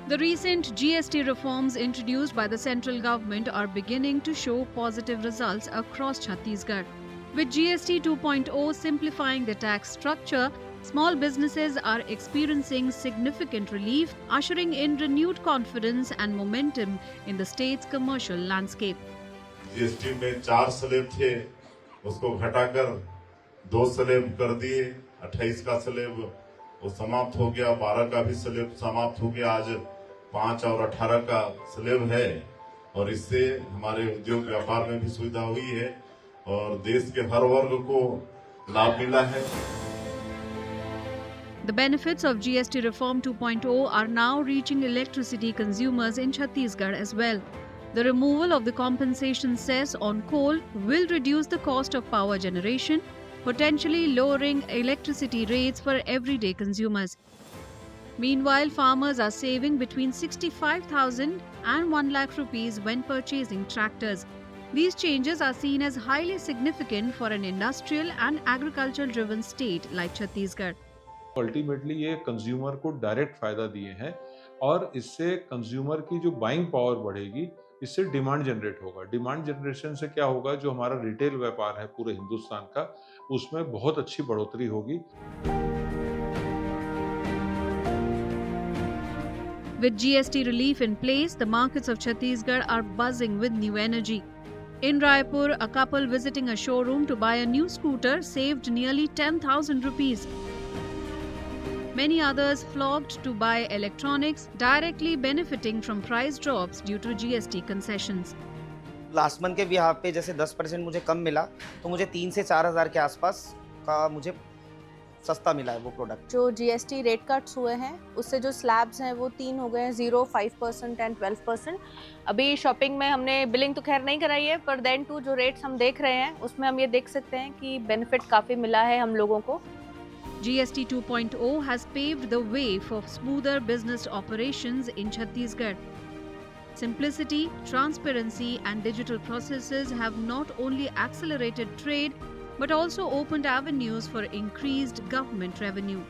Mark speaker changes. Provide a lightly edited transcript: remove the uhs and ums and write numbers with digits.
Speaker 1: The recent GST reforms introduced by the central government are beginning to show positive results across Chhattisgarh. With GST 2.0 simplifying the tax structure, small businesses are experiencing significant relief, ushering in renewed confidence and momentum in the state's commercial landscape.
Speaker 2: GST में 4 slab थे, उसको घटाकर 2 slab कर दिए। 28 का slab वो समाप्त हो गया, 12 का भी स्लैब समाप्त हो गया। आज 5 और 18 का स्लैब है और इससे हमारे उद्योग व्यापार में भी सुविधा हुई है और देश के हर वर्ग को लाभ मिला है।
Speaker 1: The benefits of GST Reform 2.0 are now reaching electricity consumers in Chhattisgarh as well. The removal of the compensation cess on coal will reduce the cost of power generation, potentially lowering electricity rates for everyday consumers. Meanwhile, farmers are saving between 65,000 and 1 lakh rupees when purchasing tractors. These changes are seen as highly significant for an industrial and agricultural-driven state like Chhattisgarh.
Speaker 3: Ultimately ये consumer को direct फायदा दिए हैं और इससे consumer की जो buying power बढ़ेगी, इससे डिमांड जनरेट होगा। डिमांड जनरेशन से क्या होगा, जो हमारा रिटेल व्यापार है पूरे हिंदुस्तान का, उसमें बहुत अच्छी बढ़ोतरी होगी।
Speaker 1: With GST relief in place, the markets of Chhattisgarh are buzzing with new energy. In Raipur, a couple visiting a showroom to buy a new scooter saved nearly 10,000 rupees. Many others flocked to buy electronics, directly benefiting from price drops due to GST concessions.
Speaker 4: Last month के भी यहाँ पे जैसे 10% मुझे कम मिला, तो मुझे 3 से 4 हज़ार के आसपास का मुझे सस्ता मिला है वो प्रोडक्ट।
Speaker 5: जो जीएसटी रेट कट्स हुए हैं उससे जो स्लैब्स हैं वो 3 हो गए हैं, 0, 5% एंड 12%। अभी शॉपिंग में हमने बिलिंग तो खैर नहीं कराई है, पर देन टू जो रेट्स हम देख रहे हैं उसमें हम ये देख सकते हैं कि बेनिफिट काफ़ी मिला है हम लोगों को।
Speaker 1: GST 2.0 has paved the way for smoother business operations in Chhattisgarh. Simplicity, transparency, and digital processes have not only accelerated trade but also opened avenues for increased government revenue.